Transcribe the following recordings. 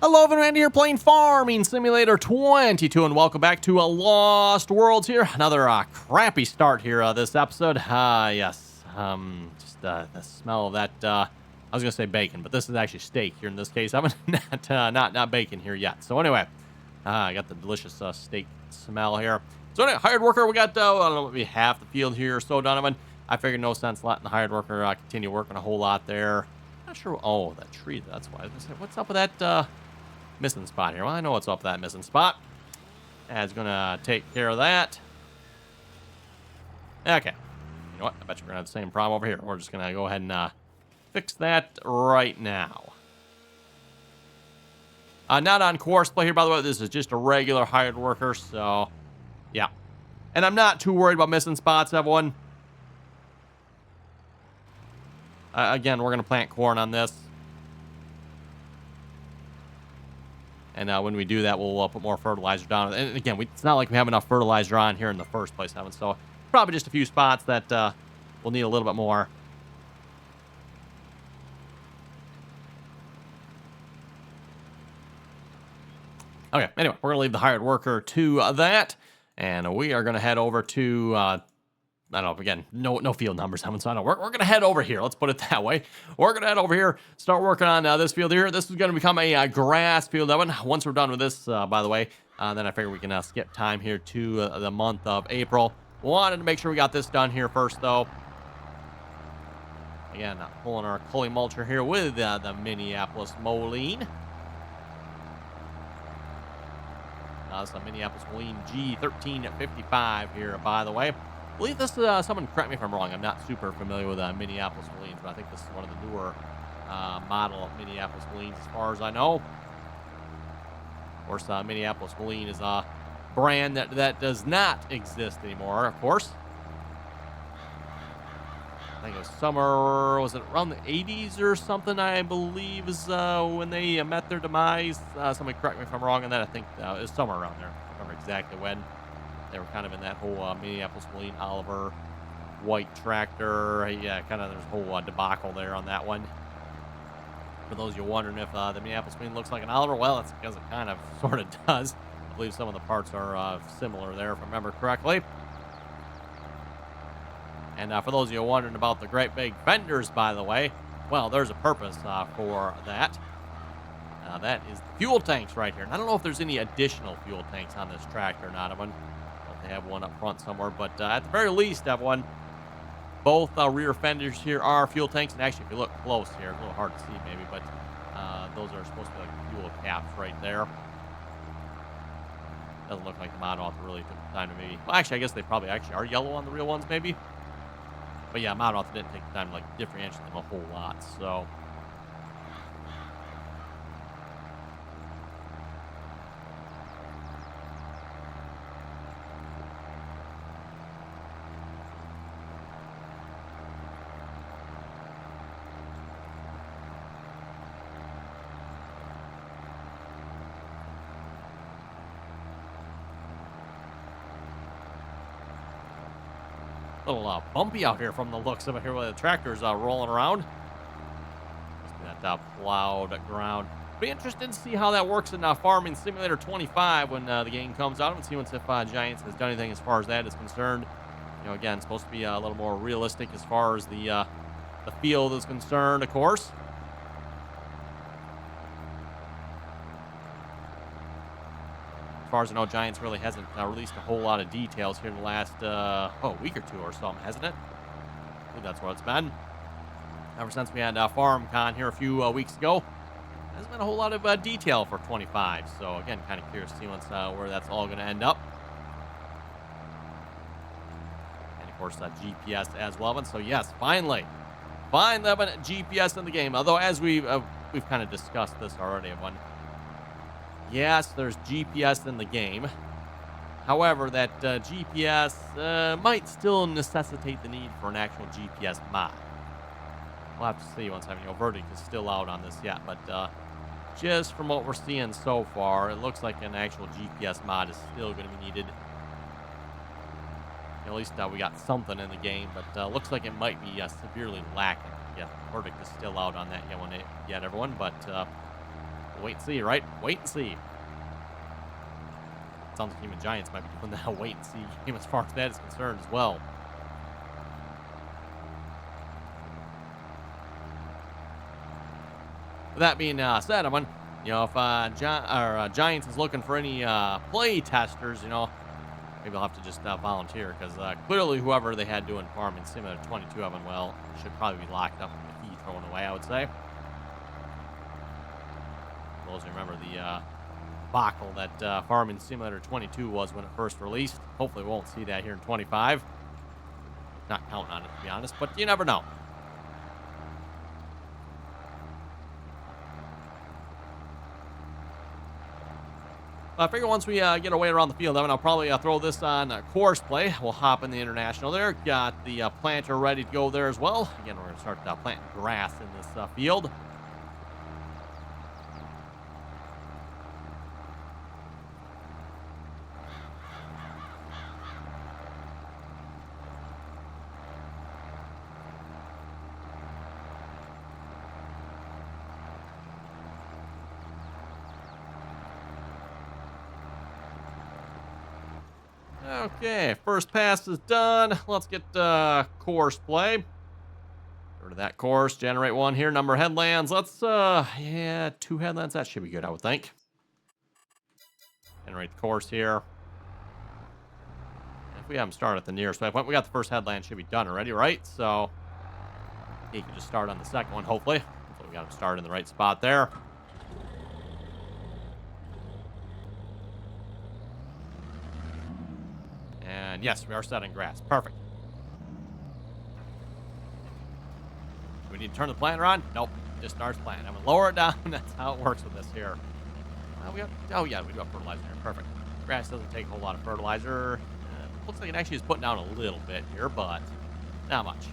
Hello, everyone, here playing Farming Simulator 22, and welcome back to Lost Worlds here. Another crappy start here this episode. Yes, just the smell of that, I was going to say bacon, but this is actually steak here in this case. I'm not bacon here yet. So anyway, I got the delicious steak smell here. So anyway, hired worker, we got, I don't know, maybe half the field here or so, Donovan. I figured no sense letting the hired worker continue working a whole lot there. Not sure, oh, that tree, that's why. What's up with that, missing spot here? Well, I know what's up with that missing spot. That's gonna take care of that. Okay. You know what? I bet you're gonna have the same problem over here. We're just gonna go ahead and fix that right now. Not on course play here, by the way. This is just a regular hired worker, so yeah. And I'm not too worried about missing spots, everyone. Again, we're gonna plant corn on this. And when we do that, we'll put more fertilizer down. And again, it's not like we have enough fertilizer on here in the first place, Evan. So probably just a few spots that we'll need a little bit more. Okay, anyway, we're going to leave the hired worker to that. And we are going to head over to... I don't know, again, no field numbers haven't signed up. We're going to head over here. Let's put it that way. We're going to head over here, start working on this field here. This is going to become a grass field, Evan. Once we're done with this, by the way, then I figure we can skip time here to the month of April. Wanted to make sure we got this done here first, though. Again, pulling our Cully mulcher here with the Minneapolis Moline. It's a Minneapolis Moline G1355 here, by the way. I believe this is, someone correct me if I'm wrong, I'm not super familiar with Minneapolis Molines, but I think this is one of the newer model of Minneapolis Molines as far as I know. Of course, Minneapolis Moline is a brand that does not exist anymore, of course. I think it was summer, was it around the 80s or something, I believe, is when they met their demise. Somebody correct me if I'm wrong on that. I think it was somewhere around there. I don't remember exactly when. They were kind of in that whole Minneapolis Moline Oliver white tractor. Yeah, kind of there's a whole debacle there on that one. For those of you wondering if the Minneapolis Moline looks like an Oliver, well, it's because it kind of sort of does. I believe some of the parts are similar there, if I remember correctly. And for those of you wondering about the great big fenders, by the way, well, there's a purpose for that. That is the fuel tanks right here. And I don't know if there's any additional fuel tanks on this tractor or not. They have one up front somewhere, but at the very least, everyone, both rear fenders here are fuel tanks. And actually, if you look close here, it's a little hard to see maybe, but those are supposed to be like fuel caps right there. Doesn't look like the model author really took the time to maybe. Well, actually, I guess they probably actually are yellow on the real ones, maybe. But yeah, model author didn't take the time to like differentiate them a whole lot, so. A little bumpy out here from the looks of it here, where the tractor's rolling around. That plowed ground. Be interested to see how that works in Farming Simulator 25 when the game comes out, and see if Giants has done anything as far as that is concerned. You know, again, it's supposed to be a little more realistic as far as the field is concerned, of course. As far as I know, Giants really hasn't released a whole lot of details here in the last week or two or something, hasn't it? I think that's what it's been. Ever since we had FarmCon here a few weeks ago, hasn't been a whole lot of detail for 25. So again, kind of curious to see where that's all going to end up. And of course, GPS as well. And so yes, finally, GPS in the game. Although as we've kind of discussed this already, everyone. Yes, there's GPS in the game. However, that GPS might still necessitate the need for an actual GPS mod. We'll have to see once verdict is still out on this yet. But just from what we're seeing so far, it looks like an actual GPS mod is still going to be needed. At least we got something in the game, but looks like it might be severely lacking. Yeah, verdict is still out on that yet, everyone. But Wait and see, right? Wait and see. Sounds like Human Giants might be doing that wait and see game as far as that is concerned as well. With that being said, I'm on, if Giants is looking for any play testers, maybe I'll have to just volunteer because clearly whoever they had doing Farming Simulator 22 of them, well, should probably be locked up with the key thrown away, I would say. Well, as you remember the debacle that Farming Simulator 22 was when it first released. Hopefully we won't see that here in 25. Not counting on it, to be honest, but you never know. I figure once we get our way around the field, I'll probably throw this on course play. We'll hop in the international there. Got the planter ready to go there as well. Again, we're going to start planting grass in this field. Okay, first pass is done. Let's get course play. Get rid of that course. Generate one here. Number of headlands. Let's, 2 headlands. That should be good, I would think. Generate the course here. If we haven't started at the nearest waypoint, we got the first headland. Should be done already, right? So, he can just start on the second one, hopefully. Hopefully we got him started in the right spot there. And yes, we are setting grass. Perfect. Do we need to turn the planter on? Nope. Just starts planting. I'm going to lower it down. That's how it works with this here. We do have fertilizer here. Perfect. Grass doesn't take a whole lot of fertilizer. Looks like it actually is putting down a little bit here, but not much.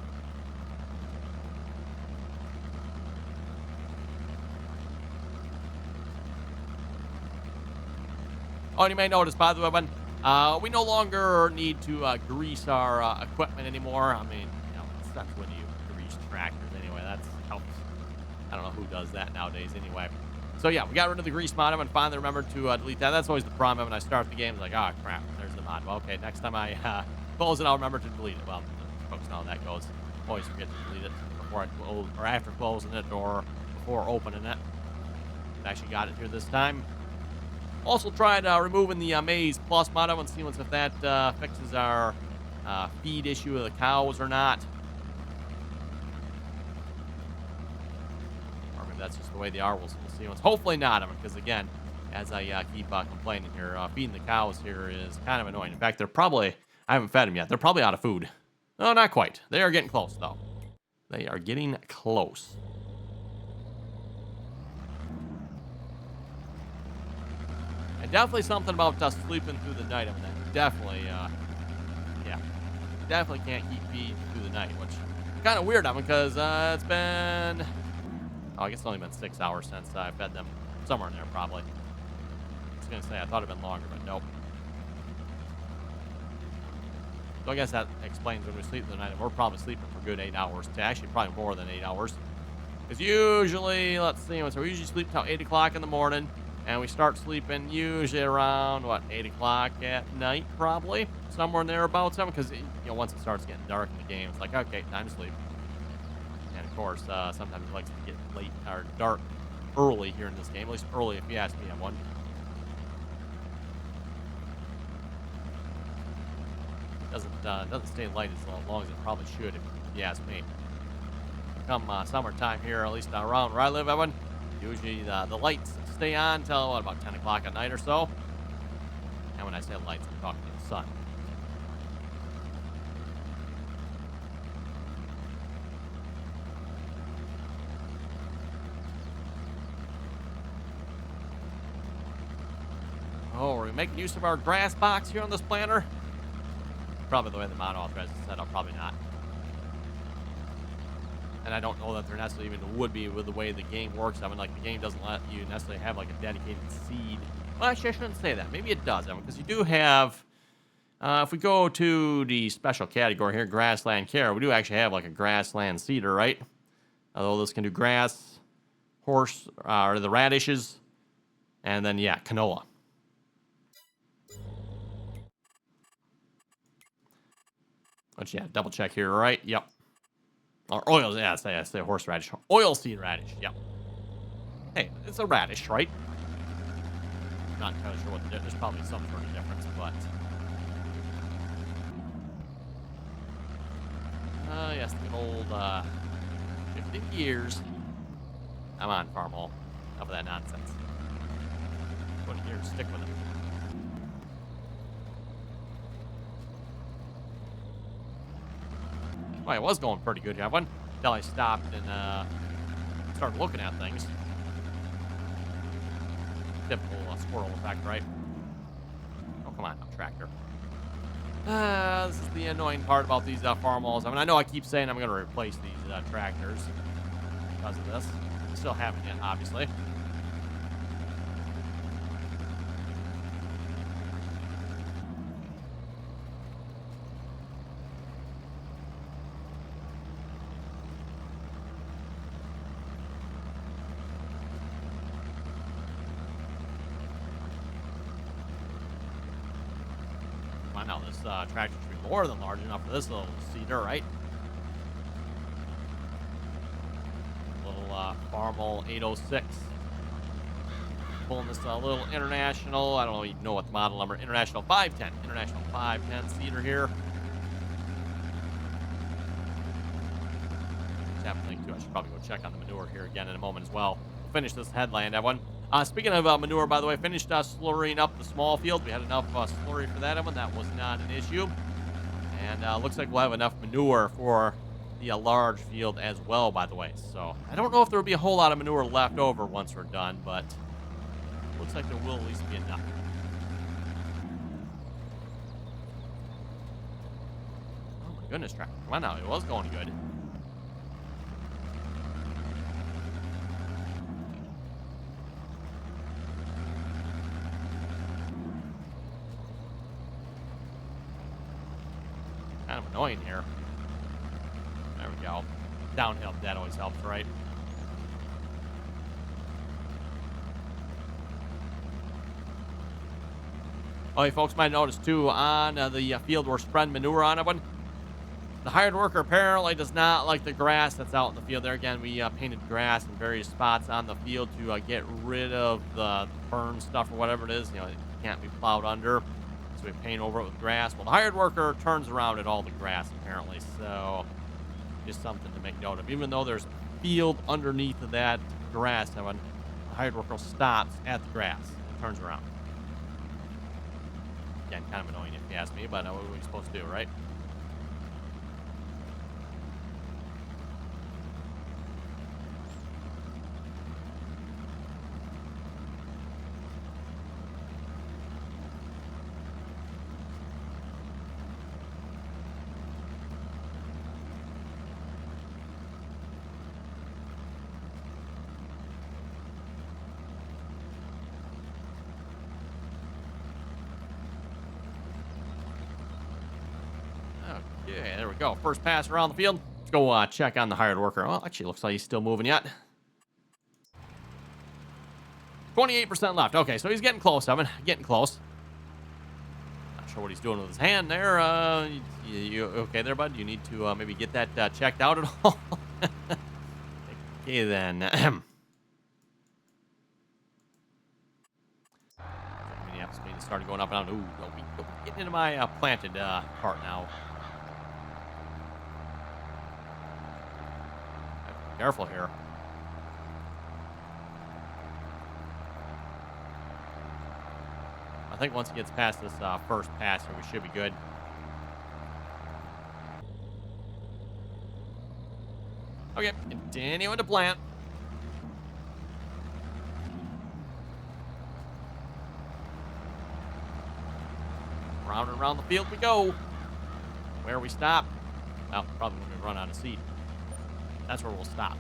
Oh, and you may notice, by the way, we no longer need to grease our equipment anymore. I mean, that's when you grease tractors anyway. That's helps. I don't know who does that nowadays anyway. So yeah, we got rid of the grease mod. I'm going to finally remember to delete that. That's always the problem when I start the game. It's like, oh, crap, there's the mod. Well, okay, next time I close it, I'll remember to delete it. Well, folks know how that goes. Always forget to delete it before I close, or after closing it, or before opening it. I actually got it here this time. Also tried removing the Maize Plus mod. I want to see if that fixes our feed issue of the cows or not. Or maybe that's just the way they are. We'll see. Hopefully not, because again, as I keep complaining here, feeding the cows here is kind of annoying. In fact, I haven't fed them yet. They're probably out of food. No, not quite. They are getting close, though. They are getting close. And definitely something about sleeping through the night. I mean, definitely can't keep feeding through the night, which is kind of weird because it's been, I guess it's only been 6 hours since I fed them. Somewhere in there, probably. I was going to say, I thought it'd been longer, but nope. So I guess that explains when we sleep through the night. And we're probably sleeping for a good 8 hours. Actually, probably more than 8 hours. Because usually, let's see, so we usually sleep till 8 o'clock in the morning. And we start sleeping usually around, 8 o'clock at night, probably. Somewhere in there about 7, because, once it starts getting dark in the game, it's like, okay, time to sleep. And, of course, sometimes it likes to get late or dark early here in this game. At least early, if you ask me, I'm one. Doesn't stay light as long as it probably should, if you ask me. Come summertime here, at least around where I live, Evan, usually the lights stay on until about 10 o'clock at night or so. And when I say lights, I'm talking to the sun. Oh, are we making use of our grass box here on this planter? Probably the way the mod authorizes is set up, probably not. And I don't know that there necessarily even would be with the way the game works. I mean, the game doesn't let you necessarily have, a dedicated seed. Well, actually, I shouldn't say that. Maybe it does, because you do have, if we go to the special category here, grassland care, we do actually have, a grassland seeder, right? Although this can do grass, horse, or the radishes, And then, yeah, canola. But yeah, double check here, right? Yep. Or oils, yeah, I say horseradish. Oilseed radish, yep. Hey, it's a radish, right? Not entirely sure what the difference. There's probably some sort of difference, but... yes, the old, 50 years. Come on, Farmall. Enough of that nonsense. 20 years, stick with it. Well, it was going pretty good, yeah. Until I stopped and started looking at things. Typical squirrel effect, right? Oh, come on, tractor. This is the annoying part about these Farmalls. I mean, I know I keep saying I'm going to replace these tractors because of this. Still haven't yet, obviously. Now this tractor should be more than large enough for this little seeder, right? Little Farmall 806. Pulling this little International, I don't even know what the model number, International 510. International 510 seeder here. Just have to think too, I should probably go check on the manure here again in a moment as well. We'll finish this headland, everyone. Speaking of manure, by the way, finished slurrying up the small field. We had enough slurry for that one. That was not an issue. And looks like we'll have enough manure for the large field as well, by the way. So I don't know if there will be a whole lot of manure left over once we're done, but looks like there will at least be enough. Oh my goodness, tractor. Come on now. It was going good. Kind of annoying here. There we go. Downhill, that always helps, right? Oh, you folks might notice too on the field we're spreading manure on it. The hired worker apparently does not like the grass that's out in the field. There again, we painted grass in various spots on the field to get rid of the burn stuff or whatever it is. You know, it can't be plowed under. So we paint over it with grass. Well, the hired worker turns around at all the grass, apparently. So just something to make note of. Even though there's a field underneath of that grass, the hired worker stops at the grass and turns around. Again, kind of annoying if you ask me, but what are we supposed to do, right? Okay, there we go. First pass around the field. Let's go check on the hired worker. Well, actually, looks like he's still moving yet. 28% left. Okay, so he's getting close, Evan. Getting close. Not sure what he's doing with his hand there. You okay there, bud? You need to maybe get that checked out at all? Okay, then. Minneapolis means started going up and down. Ooh, don't be getting into my planted part now. Careful here. I think once he gets past this first pass here, we should be good. Okay, continuing to plant. Round and around the field we go. Where we stop? Well, probably when we run out of seed. That's where we'll stop.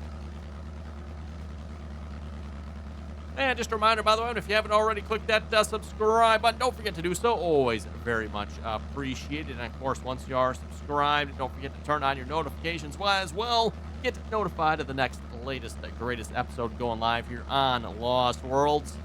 And just a reminder, by the way, if you haven't already clicked that subscribe button, don't forget to do so. Always very much appreciated. And, of course, once you are subscribed, don't forget to turn on your notifications as well. Get notified of the next latest, greatest episode going live here on Lost Worlds.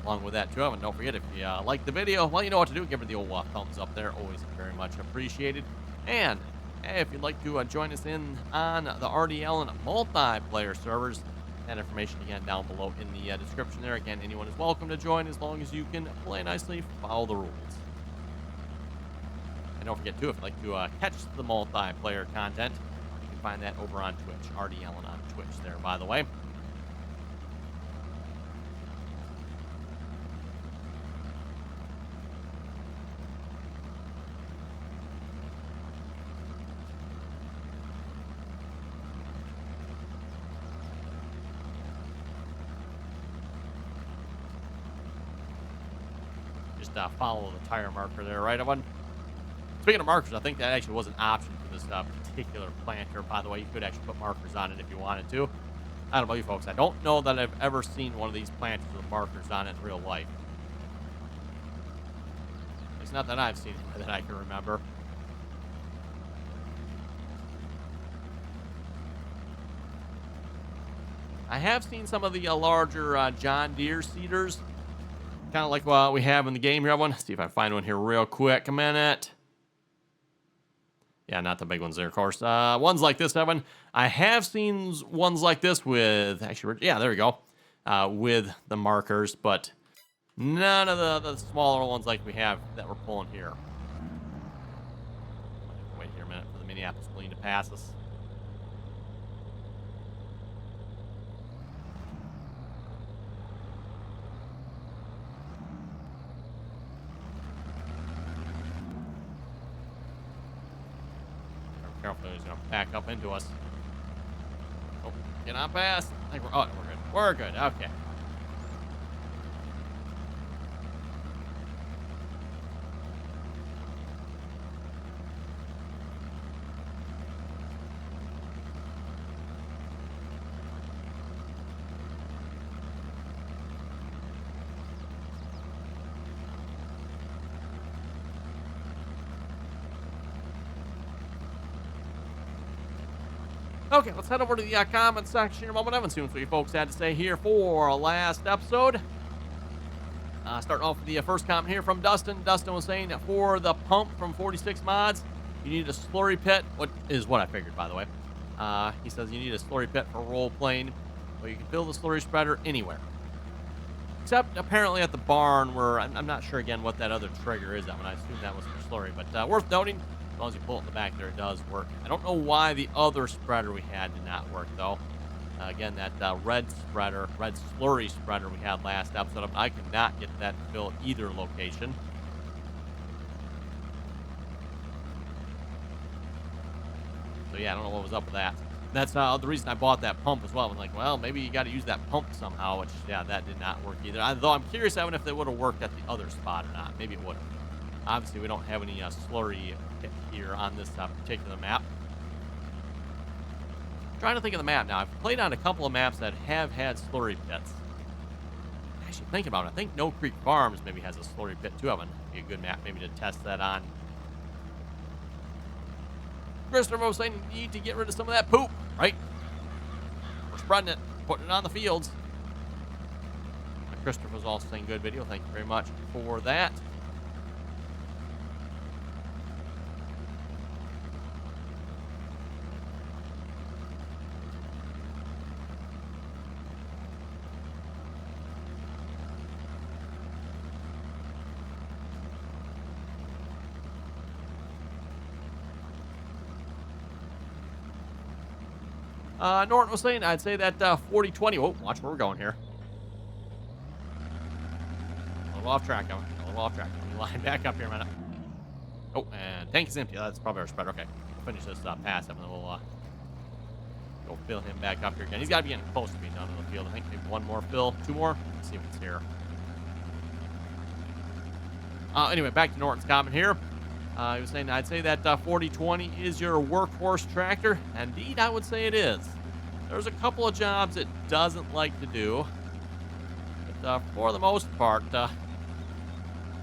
along with that too. And don't forget, if you like the video, well, you know what to do. Give it the old thumbs up there. Always very much appreciated. And hey, if you'd like to join us in on the RDAllen multiplayer servers, that information again down below in the description there. Again, anyone is welcome to join as long as you can play nicely, follow the rules. And don't forget too, if you'd like to catch the multiplayer content, you can find that over on Twitch. RDAllen on Twitch there, by the way. Just follow the tire marker there, right? Speaking of markers, I think that actually was an option for this particular planter. By the way, you could actually put markers on it if you wanted to. I don't know you folks. I don't know that I've ever seen one of these planters with markers on it in real life. It's not that I've seen it that I can remember. I have seen some of the larger John Deere seeders, kind of like what we have in the game here. Let's see if I can find one here real quick. A minute. Yeah, not the big ones there, of course. Ones like this, Evan. I have seen ones like this with, actually, yeah, there we go, with the markers, but none of the smaller ones like we have that we're pulling here. Wait here a minute for the Minneapolis Marine to pass us. Careful, he's going to back up into us. Oh, get on past. I think we're good. We're good. Okay. Okay, let's head over to the comment section in a moment. I haven't seen what you folks had to say here for last episode. Starting off with the first comment here from Dustin. Dustin was saying that for the pump from 46 mods, you need a slurry pit. What I figured, by the way. He says you need a slurry pit for role-playing, but you can fill the slurry spreader anywhere. Except apparently at the barn where, I'm not sure again what that other trigger is. I assume that was for slurry, but worth noting. As long as you pull it in the back there, it does work. I don't know why the other spreader we had did not work, though. Again, that red slurry spreader we had last episode, I could not get that to fill either location. So, yeah, I don't know what was up with that. That's the reason I bought that pump as well. I'm like, well, maybe you got to use that pump somehow, which, yeah, that did not work either. Though I'm curious, Evan, if they would have worked at the other spot or not. Maybe it would have. Obviously, we don't have any slurry pit here on this particular map. I'm trying to think of the map now. I've played on a couple of maps that have had slurry pits. Actually, thinking about it, I think No Creek Farms maybe has a slurry pit too. It'd be a good map maybe to test that on. Christopher was saying you need to get rid of some of that poop, right? We're spreading it, putting it on the fields. Christopher was also saying good video. Thank you very much for that. Norton was saying, I'd say that 40-20. Oh, watch where we're going here. A little off track. Let me line back up here a minute. Oh, and tank is empty. That's probably our spreader. Okay, we'll finish this pass up, and then we'll go fill him back up here again. He's got to be getting close to being done in the field. I think maybe one more fill, two more. Let's see if it's here. Anyway, back to Norton's comment here. He was saying, I'd say that 40-20 is your workhorse tractor. Indeed, I would say it is. There's a couple of jobs it doesn't like to do. But for the most part,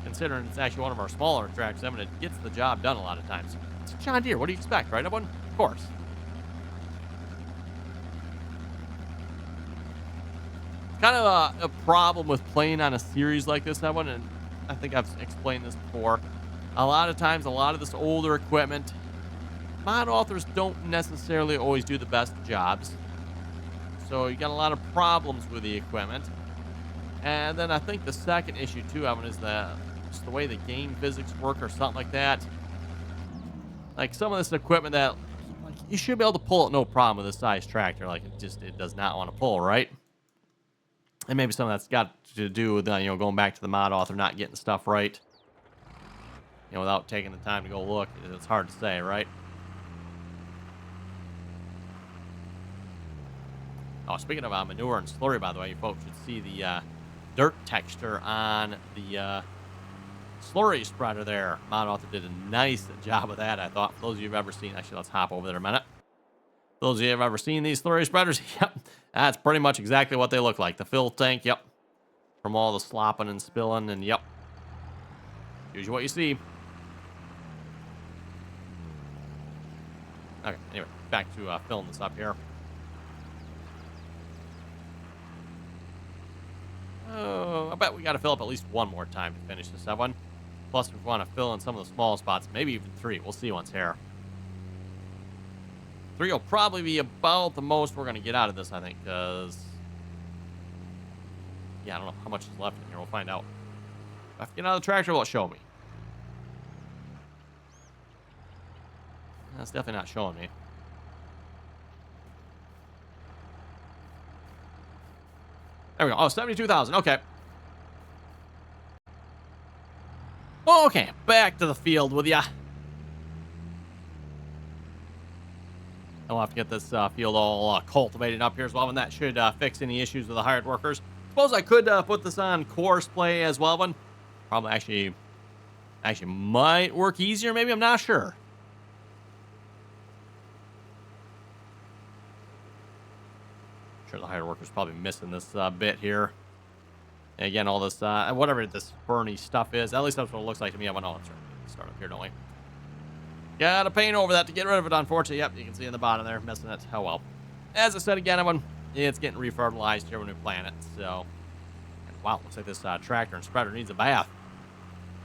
considering it's actually one of our smaller tractors, I mean, it gets the job done a lot of times. It's a John Deere. What do you expect, right, everyone? Of course. kind of a problem with playing on a series like this, Evan, and I think I've explained this before. A lot of times, a lot of this older equipment, mod authors don't necessarily always do the best jobs. So you got a lot of problems with the equipment. And then I think the second issue too, Evan, is just the way the game physics work or something like that. Like some of this equipment that like you should be able to pull it no problem with a size tractor. Like it does not want to pull, right? And maybe some of that's got to do with going back to the mod author not getting stuff right. Without taking the time to go look, it's hard to say, right? Oh, speaking of manure and slurry, by the way, you folks should see the dirt texture on the slurry spreader there. Mod author did a nice job of that, I thought. For those of you who've ever seen, actually, let's hop over there a minute. For those of you who've ever seen these slurry spreaders, yep, that's pretty much exactly what they look like. The fill tank, yep, from all the slopping and spilling, and yep, usually what you see. Okay, anyway, back to filling this up here. Oh, I bet we got to fill up at least one more time to finish this one. Plus, we want to fill in some of the small spots, maybe even 3. We'll see once here. 3 will probably be about the most we're going to get out of this, I think, because... yeah, I don't know how much is left in here. We'll find out. If I get out of the tractor, will it show me? That's definitely not showing me. There we go. Oh, 72,000. Okay. Okay, back to the field with ya. I'll have to get this field all cultivated up here as well, and that should fix any issues with the hired workers. Suppose I could put this on course play as well, but probably actually might work easier. Maybe, I'm not sure. Sure, the hired workers probably missing this bit here. And again, all this whatever this Bernie stuff is, at least that's what it looks like to me. I went, oh, let's start up here, don't we? Gotta paint over that to get rid of it, unfortunately. Yep, you can see in the bottom there, missing it. Oh well. As I said again, it's getting refertilized here when we plant it. So, wow, looks like this tractor and spreader needs a bath.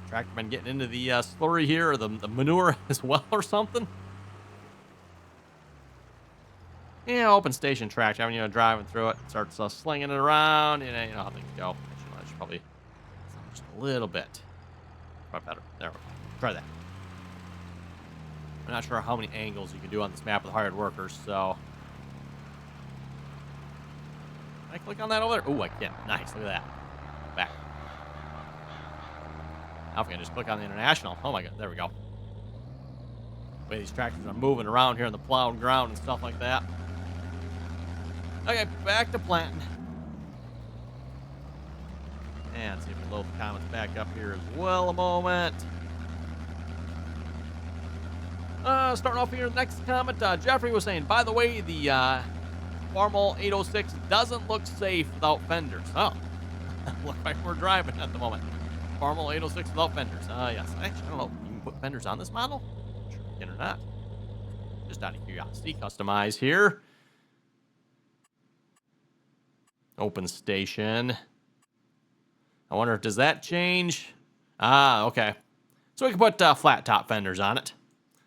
Tractor been getting into the slurry here, or the manure as well, or something. Yeah, open station tractor. Driving through it, starts slinging it around. You know how things go. I should probably just a little bit. Probably better. There we go. Try that. I'm not sure how many angles you can do on this map with hired workers, so. Can I click on that over there? Oh, I can. Nice. Look at that. Back. Now if I can just click on the international. Oh my god. There we go. The way these tractors are moving around here in the plowed ground and stuff like that. Okay, back to planting. And see if we can load the comments back up here as well a moment. Starting off here, next comment, Jeffrey was saying, by the way, the Farmall 806 doesn't look safe without fenders. Oh, look like we're driving at the moment. Farmall 806 without fenders. Yes. Actually, I don't know. You can put fenders on this model? Sure you can or not. Just out of curiosity. Customize here. Open station. I wonder if does that change? Ah, okay. So we can put flat top fenders on it.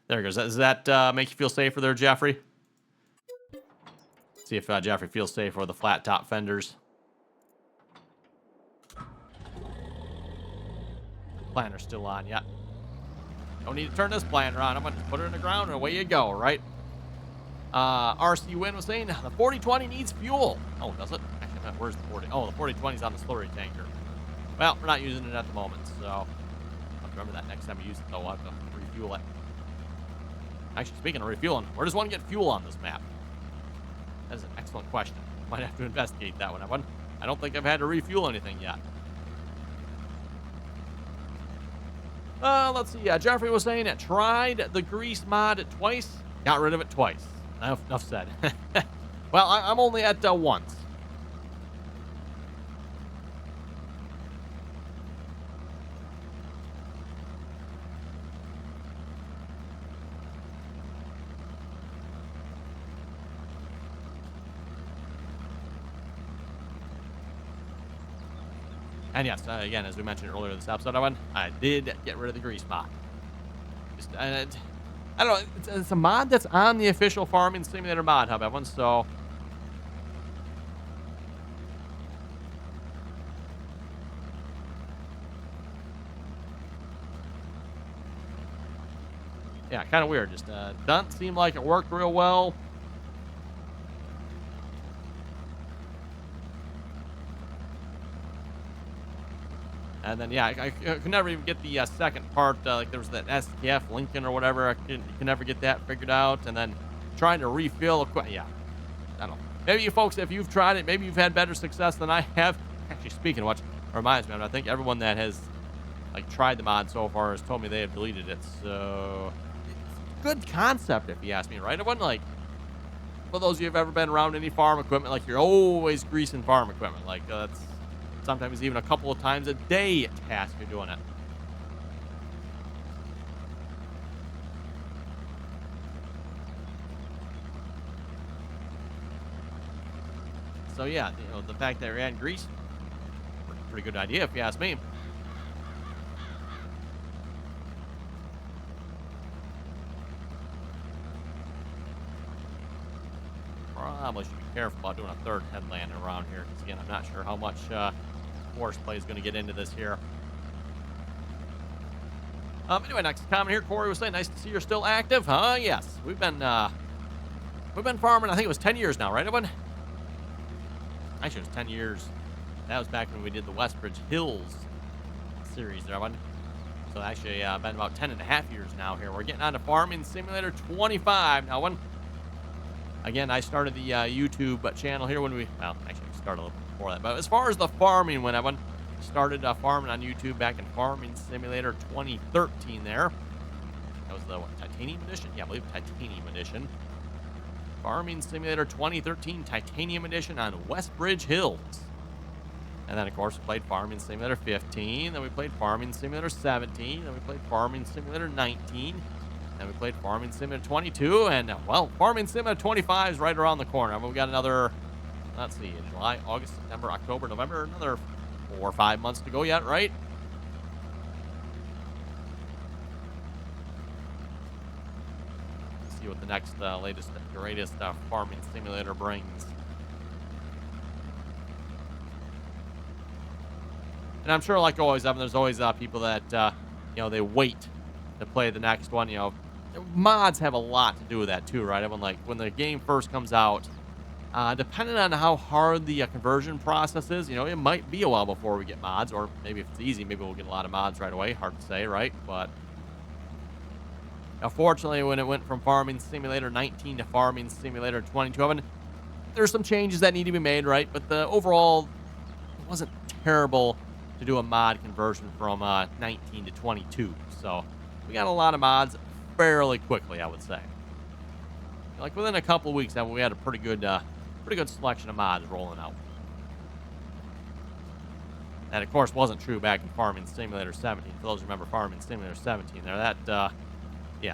There it goes. Does that make you feel safer there, Jeffrey? See if Jeffrey feels safer with the flat top fenders. Planter's still on yet. Don't need to turn this planter on. I'm going to put it in the ground and away you go, right? RC Win was saying the 4020 needs fuel. Oh, does it? Actually, where's the 40? Oh, the 4020 is on the slurry tanker. Well, we're not using it at the moment, so I'll remember that next time we use it, though. I'll have to refuel it. Actually, speaking of refueling, where does one get fuel on this map? That is an excellent question. Might have to investigate that one. I don't think I've had to refuel anything yet. Let's see. Jeffrey was saying it tried the grease mod twice, got rid of it twice. Enough said. Well, I'm only at once. And yes, again, as we mentioned earlier this episode, I did get rid of the grease mod. Just, I don't know, it's a mod that's on the official Farming Simulator mod hub, everyone, so... Yeah, kind of weird. Just doesn't seem like it worked real well. And then, yeah, I could never even get the second part. Like, there was that STF Lincoln or whatever. You can never get that figured out. And then trying to refill yeah, I don't know. Maybe you folks, if you've tried it, maybe you've had better success than I have. Actually, speaking of which, reminds me, I think everyone that has, like, tried the mod so far has told me they have deleted it. So, it's a good concept, if you ask me, right? It wasn't like, for those of you who've ever been around any farm equipment, like, you're always greasing farm equipment. Like, that's... sometimes even a couple of times a day task you're doing it. So yeah, the fact that you're adding grease, pretty good idea if you ask me. Probably should be careful about doing a third headland around here, because again, I'm not sure how much horseplay is going to get into this here. Anyway, next comment here, Corey was saying, nice to see you're still active. Yes, we've been farming. I think it was 10 years now, right, everyone? Actually, it was 10 years. That was back when we did the Westbridge Hills series there, everyone. So actually, been about 10 and a half years now here. We're getting on to Farming Simulator 25 now, one. Again, I started the YouTube channel here when we, well, actually, we started a little before that. But as far as the farming went, I started farming on YouTube back in Farming Simulator 2013 there. That was the, what, Titanium Edition? Yeah, I believe Titanium Edition. Farming Simulator 2013 Titanium Edition on Westbridge Hills. And then, of course, we played Farming Simulator 15. Then we played Farming Simulator 17. Then we played Farming Simulator 19. And we played Farming Simulator 22, and, well, Farming Simulator 25 is right around the corner. I mean, we got another, let's see, in July, August, September, October, November, another 4 or 5 months to go yet, right? Let's see what the next, latest, greatest Farming Simulator brings. And I'm sure, like always, Evan, there's always people that, they wait to play the next one. Mods have a lot to do with that too, right? When the game first comes out, depending on how hard the conversion process is, it might be a while before we get mods, or maybe if it's easy, maybe we'll get a lot of mods right away. Hard to say, right? But unfortunately, when it went from Farming Simulator 19 to Farming Simulator 22, there's some changes that need to be made, right? But the overall, it wasn't terrible to do a mod conversion from 19 to 22. So we got a lot of mods fairly quickly, I would say. Like within a couple of weeks, we had a pretty good selection of mods rolling out. That, of course, wasn't true back in Farming Simulator 17. For those who remember Farming Simulator 17, there,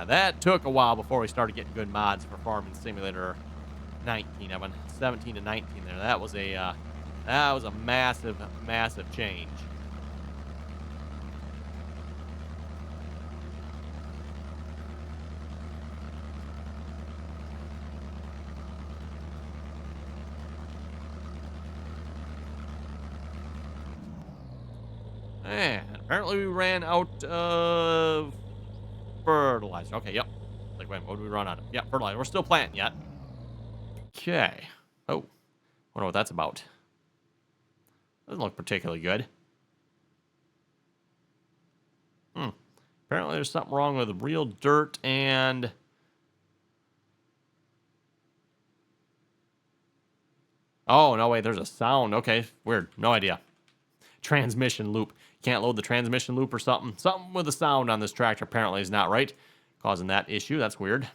that took a while before we started getting good mods for Farming Simulator 19. 17 to 19 there. That was a massive, massive change. And apparently we ran out of fertilizer. Okay, yep. Like, wait, what did we run out of? Yep, fertilizer. We're still planting yet. Okay. Oh, wonder what that's about. Doesn't look particularly good. Apparently there's something wrong with real dirt and... Oh, no, wait, there's a sound. Okay, weird. No idea. Transmission loop. Can't load the transmission loop or something. Something with the sound on this tractor apparently is not right. Causing that issue. That's weird.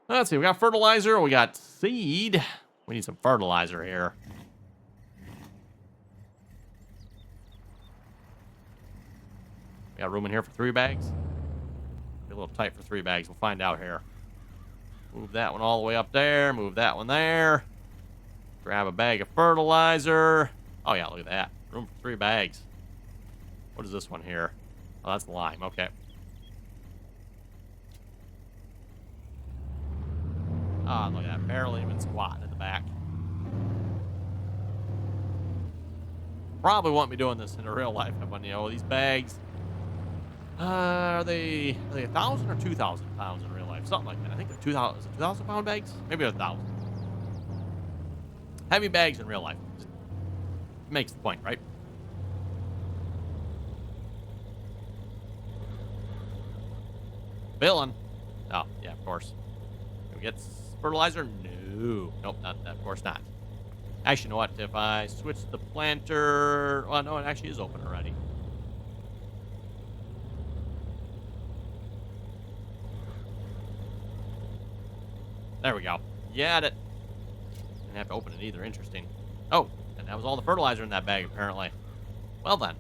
Let's see. We got fertilizer. We got seed. We need some fertilizer here. We got room in here for 3 bags. Be a little tight for 3 bags. We'll find out here. Move that one all the way up there. Move that one there. Grab a bag of fertilizer. Oh, yeah, look at that. Room for 3 bags. What is this one here? Oh, that's lime. Okay. Ah, look at that. Barely even squatting in the back. Probably won't be doing this in real life. But, you know, these bags. Are they 1,000 or 2,000 pounds in real life? Something like that. I think they're 2,000. Is it 2,000 pound bags? Maybe 1,000. Heavy bags in real life. Just makes the point, right? Villain. Oh, yeah, of course. Can we get fertilizer? No. Nope, not that. Of course not. Actually, you know what? If I switch the planter... Well, no, it actually is open already. There we go. Yeah, that... Didn't have to open it either. Interesting. Oh, and that was all the fertilizer in that bag, apparently. Well, then.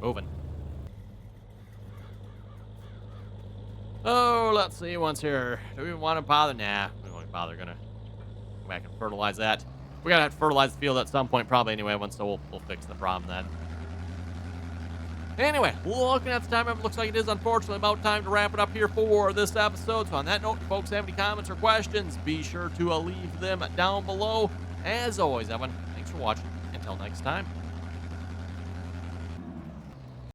Moving. Oh, let's see what's here. Do we want to bother? Nah, we don't want to bother. Gonna go back and fertilize that. We gotta have to fertilize the field at some point, probably anyway, so we'll fix the problem then. Anyway, looking at the time, it looks like it is unfortunately about time to wrap it up here for this episode. So on that note, if folks have any comments or questions, be sure to leave them down below. As always, Evan, thanks for watching. Until next time.